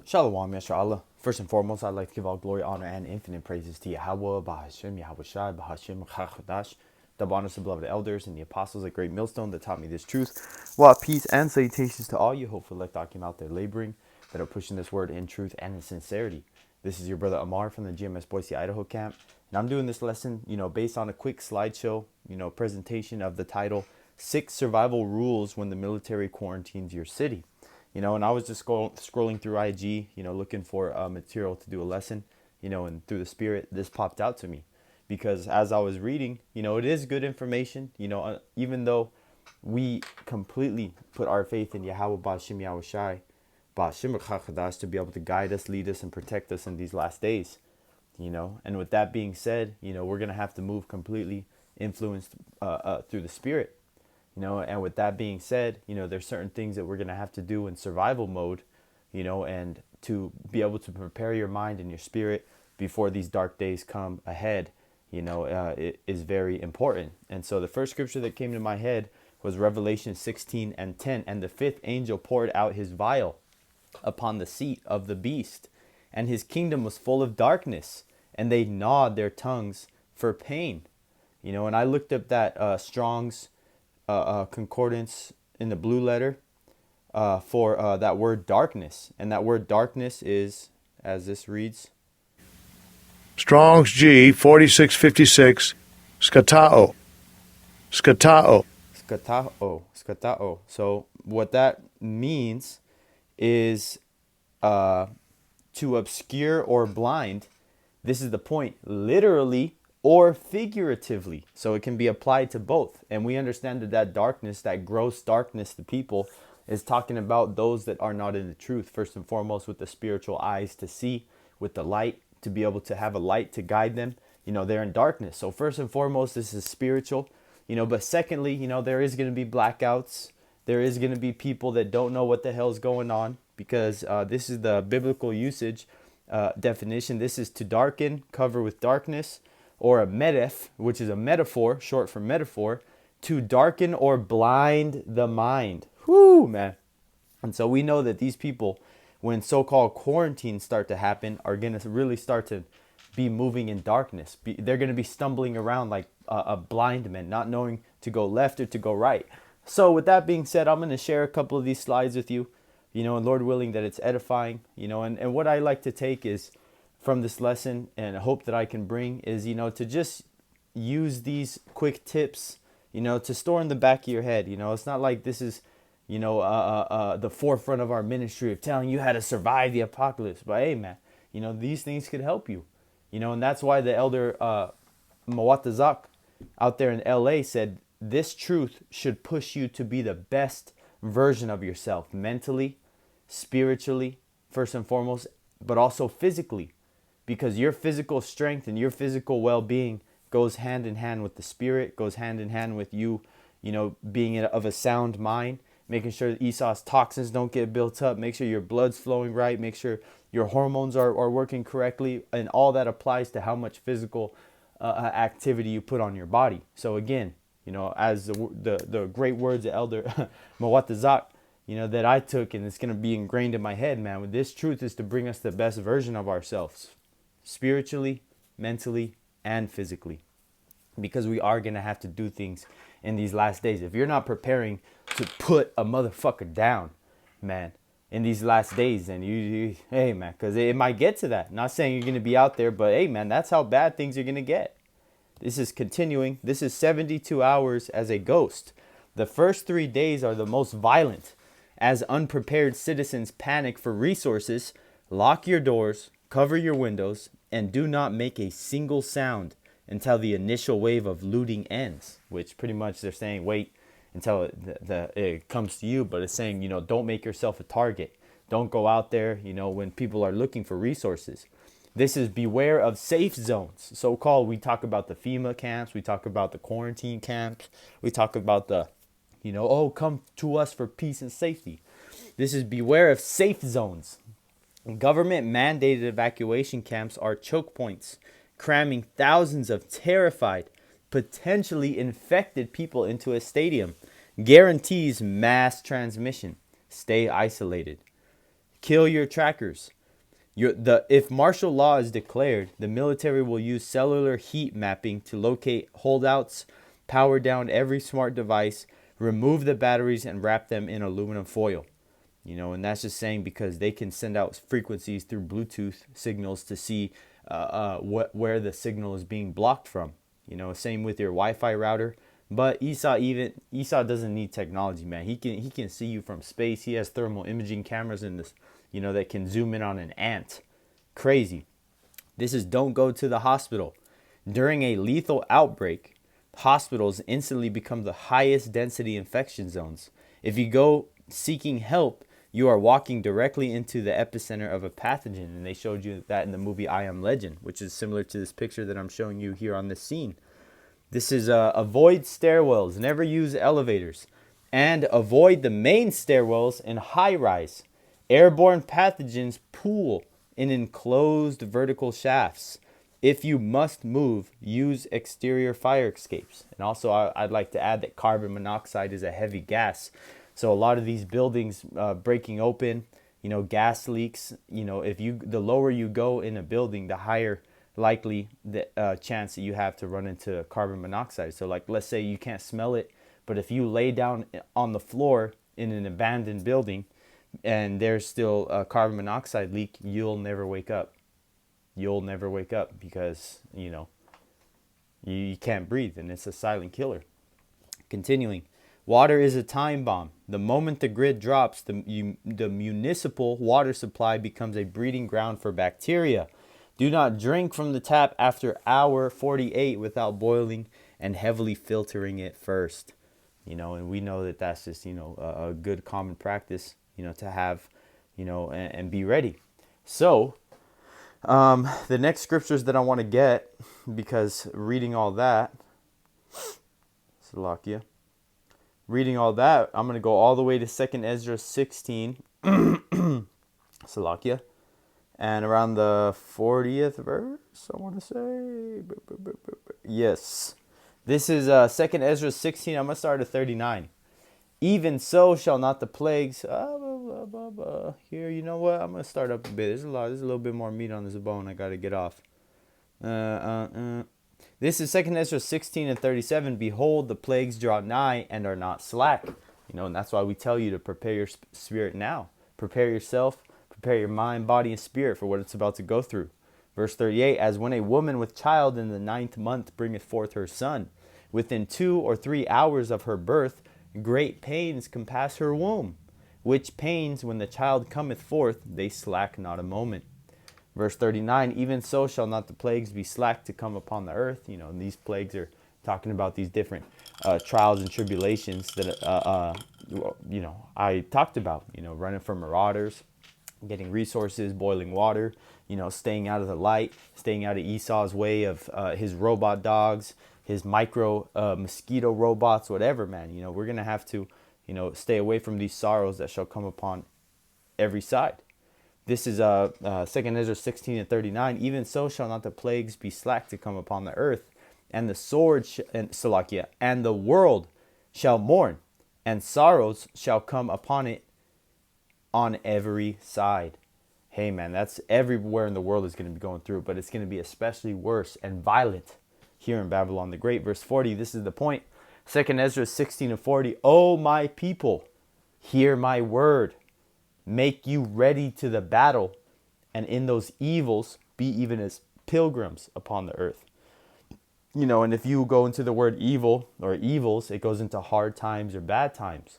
Shalom, Yasharallah. First and foremost, I'd like to give all glory, honor, and infinite praises to Yahweh, Bahashim, Yahweh Shai, Bahashim, Chachadash, double honors to beloved elders and the apostles at Great Millstone that taught me this truth. Well, peace and salutations to all you hopeful elect Akim out there laboring that are pushing this word in truth and in sincerity. This is your brother Amar from the GMS Boise, Idaho camp, and I'm doing this lesson, based on a quick slideshow, presentation of the title, 6 Survival Rules When the Military Quarantines Your City. And I was just scrolling through IG, looking for material to do a lesson, and through the Spirit, this popped out to me. Because as I was reading, it is good information, even though we completely put our faith in Yahweh Ba'ashim Yahweh Shai, Ba'ashim Chachadash to be able to guide us, lead us, and protect us in these last days, And with that being said, we're going to have to move completely influenced through the Spirit. And with that being said, there's certain things that we're going to have to do in survival mode, and to be able to prepare your mind and your spirit before these dark days come ahead, it is very important. And so the first scripture that came to my head was Revelation 16:10. And the fifth angel poured out his vial upon the seat of the beast, and his kingdom was full of darkness, and they gnawed their tongues for pain. And I looked up that Strong's concordance in the blue letter for that word darkness, and that word darkness is, as this reads, Strong's G 4656 skatao. skatao. So what that means is to obscure or blind. This is the point, literally or figuratively. So it can be applied to both. And we understand that darkness, that gross darkness to people, is talking about those that are not in the truth. First and foremost, with the spiritual eyes to see, with the light, to be able to have a light to guide them. They're in darkness. So first and foremost, this is spiritual. But secondly, there is going to be blackouts. There is going to be people that don't know what the hell's going on, because this is the biblical usage definition. This is to darken, cover with darkness, or a medef, which is a metaphor, short for metaphor, to darken or blind the mind. Whoo, man. And so we know that these people, when so-called quarantines start to happen, are going to really start to be moving in darkness. They're going to be stumbling around like a blind man, not knowing to go left or to go right. So with that being said, I'm going to share a couple of these slides with you, and Lord willing that it's edifying, and what I like to take is from this lesson, and I hope that I can bring is, to just use these quick tips, to store in the back of your head. It's not like this is, the forefront of our ministry of telling you how to survive the apocalypse. But hey, man, these things could help you, and that's why the elder Mawatazak out there in LA said this truth should push you to be the best version of yourself, mentally, spiritually, first and foremost, but also physically. Because your physical strength and your physical well-being goes hand in hand with the spirit, goes hand in hand with you, being of a sound mind, making sure that Esau's toxins don't get built up, make sure your blood's flowing right, make sure your hormones are working correctly, and all that applies to how much physical activity you put on your body. So again, as the great words of Elder Mawatazak, that I took, and it's going to be ingrained in my head, man, this truth is to bring us the best version of ourselves, spiritually, mentally, and physically, because we are going to have to do things in these last days. If you're not preparing to put a motherfucker down, man, in these last days, then you hey, man, because it might get to that. Not saying you're going to be out there, but hey, man, that's how bad things are going to get. This is continuing. This is 72 hours as a ghost. The first 3 days are the most violent, as unprepared citizens panic for resources. Lock your doors, cover your windows, and do not make a single sound until the initial wave of looting ends, which pretty much they're saying wait until it comes to you, but it's saying, don't make yourself a target. Don't go out there, when people are looking for resources. This is beware of safe zones, so-called. We talk about the FEMA camps. We talk about the quarantine camps. We talk about the, come to us for peace and safety. This is beware of safe zones. Government-mandated evacuation camps are choke points, cramming thousands of terrified, potentially infected people into a stadium. Guarantees mass transmission. Stay isolated. Kill your trackers. If martial law is declared, the military will use cellular heat mapping to locate holdouts, power down every smart device, remove the batteries, and wrap them in aluminum foil. And that's just saying because they can send out frequencies through Bluetooth signals to see where the signal is being blocked from. Same with your Wi-Fi router. But Esau doesn't need technology, man. He can see you from space. He has thermal imaging cameras in this, that can zoom in on an ant. Crazy. This is don't go to the hospital. During a lethal outbreak, hospitals instantly become the highest density infection zones. If you go seeking help, you are walking directly into the epicenter of a pathogen. And they showed you that in the movie I Am Legend, which is similar to this picture that I'm showing you here on this scene. This is avoid stairwells, never use elevators, and avoid the main stairwells in high-rise. Airborne pathogens pool in enclosed vertical shafts. If you must move, use exterior fire escapes. And also, I'd like to add that carbon monoxide is a heavy gas. So a lot of these buildings breaking open, gas leaks. The lower you go in a building, the higher likely the chance that you have to run into carbon monoxide. So like, let's say you can't smell it, but if you lay down on the floor in an abandoned building and there's still a carbon monoxide leak, you'll never wake up. You'll never wake up because, you can't breathe, and it's a silent killer. Continuing. Water is a time bomb. The moment the grid drops, the municipal water supply becomes a breeding ground for bacteria. Do not drink from the tap after hour 48 without boiling and heavily filtering it first. And we know that that's just, a good common practice, to have, and be ready. So, the next scriptures that I want to get, because reading all that, Salakia, I'm going to go all the way to 2nd Esdras 16, Salakia, and around the 40th verse, I want to say. Yes. This is 2nd Esdras 16. I'm going to start at 39. Even so shall not the plagues. Here, you know what? I'm going to start up a bit. There's a little bit more meat on this bone I got to get off. This is 2nd Esdras 16 and 37. Behold, the plagues draw nigh and are not slack. And that's why we tell you to prepare your spirit now. Prepare yourself. Prepare your mind, body, and spirit for what it's about to go through. Verse 38, as when a woman with child in the 9th month bringeth forth her son, within 2 or 3 hours of her birth, great pains compass her womb, which pains when the child cometh forth, they slack not a moment. Verse 39, even so shall not the plagues be slack to come upon the earth. And these plagues are talking about these different trials and tribulations that, I talked about, running from marauders, getting resources, boiling water, staying out of the light, staying out of Esau's way of his robot dogs, his micro mosquito robots, whatever, man. We're going to have to, stay away from these sorrows that shall come upon every side. This is 2nd Ezra 16 and 39. Even so shall not the plagues be slack to come upon the earth, and the sword and the world shall mourn, and sorrows shall come upon it on every side. Hey, man, that's everywhere in the world is going to be going through, but it's going to be especially worse and violent here in Babylon the Great. Verse 40, this is the point. 2nd Ezra 16 and 40. O my people, hear my word. Make you ready to the battle, and in those evils be even as pilgrims upon the earth. And if you go into the word evil or evils, it goes into hard times or bad times.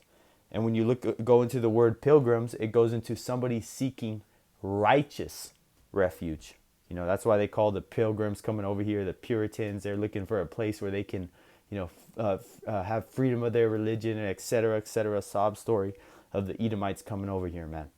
And when you go into the word pilgrims, it goes into somebody seeking righteous refuge. That's why they call the pilgrims coming over here the Puritans. They're looking for a place where they can, have freedom of their religion, et cetera, et cetera. Sob story of the Edomites coming over here, man.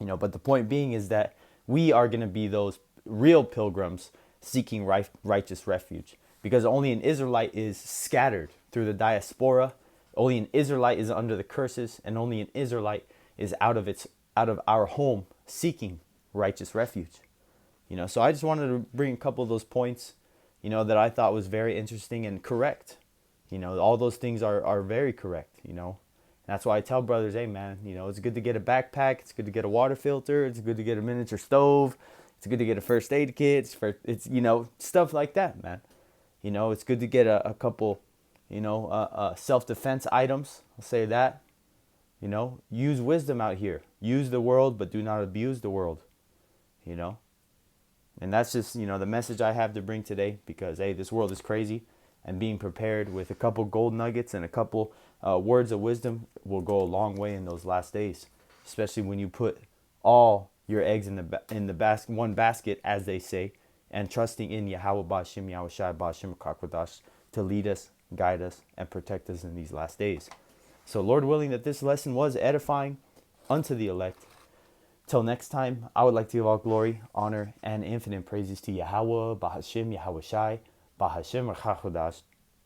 But the point being is that we are going to be those real pilgrims seeking righteous refuge, because only an Israelite is scattered through the diaspora. Only an Israelite is under the curses, and only an Israelite is out of our home seeking righteous refuge. So I just wanted to bring a couple of those points, that I thought was very interesting and correct. All those things are very correct, That's why I tell brothers, hey man, it's good to get a backpack, it's good to get a water filter, it's good to get a miniature stove, it's good to get a first aid kit, it's stuff like that, man. It's good to get a couple, self-defense items. I'll say that. Use wisdom out here. Use the world, but do not abuse the world. And that's just, the message I have to bring today, because, hey, this world is crazy, and being prepared with a couple gold nuggets and a couple words of wisdom will go a long way in those last days, especially when you put all your eggs in the one basket, as they say, and trusting in Yahweh Ba'Shem, Yahushai Ba'Shem Kakwadash to lead us, guide us, and protect us in these last days. So, Lord willing, that this lesson was edifying unto the elect. Till next time, I would like to give all glory, honor, and infinite praises to Yahweh, Bahashem, Yahushai, Bahashem, Rachachodash,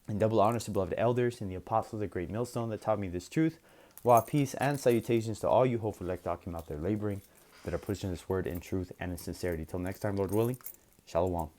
and double honors to beloved elders and the apostles of the great millstone that taught me this truth. While peace and salutations to all you hopeful elect Akim out there laboring, that are pushing this word in truth and in sincerity. Till next time, Lord willing, Shalom.